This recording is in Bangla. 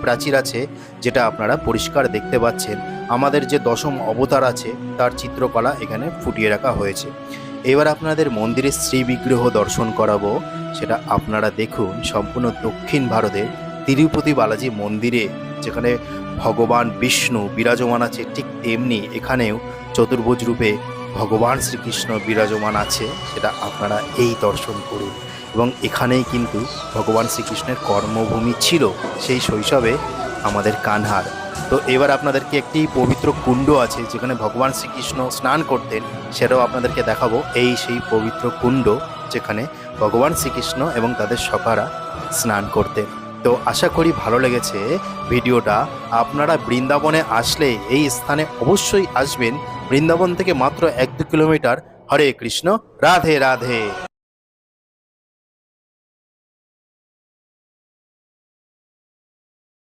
প্রাচীর আছে, যেটা আপনারা পরিষ্কার দেখতে পাচ্ছেন। আমাদের যে দশম অবতার আছে তার চিত্রকলা এখানে ফুটিয়ে রাখা হয়েছে। এবার আপনাদের মন্দিরের শ্রী বিগ্রহ দর্শন করাবো, সেটা আপনারা দেখুন। সম্পূর্ণ দক্ষিণ ভারতের তিরুপতি বালাজি মন্দিরে যেখানে ভগবান বিষ্ণু বিরাজমান আছে, ঠিক তেমনি এখানেও চতুর্ভুজ রূপে ভগবান শ্রীকৃষ্ণ বিরাজমান আছে, সেটা আপনারা এই দর্শন করুন। এবং এখানেই কিন্তু ভগবান শ্রীকৃষ্ণের কর্মভূমি ছিল সেই শৈশবে আমাদের কানহার। তো এবার আপনাদেরকে একটি পবিত্র কুণ্ড আছে যেখানে ভগবান শ্রীকৃষ্ণ স্নান করতেন, সেটাও আপনাদেরকে দেখাবো। এই সেই পবিত্র কুণ্ড যেখানে ভগবান শ্রীকৃষ্ণ এবং তাদের সখারা স্নান করতেন। তো আশা করি ভালো লেগেছে ভিডিওটা। আপনারা বৃন্দাবনে আসলে এই স্থানে অবশ্যই আসবেন। বৃন্দাবন থেকে মাত্র 1-2 কিলোমিটার। হরে কৃষ্ণ, রাধে রাধে।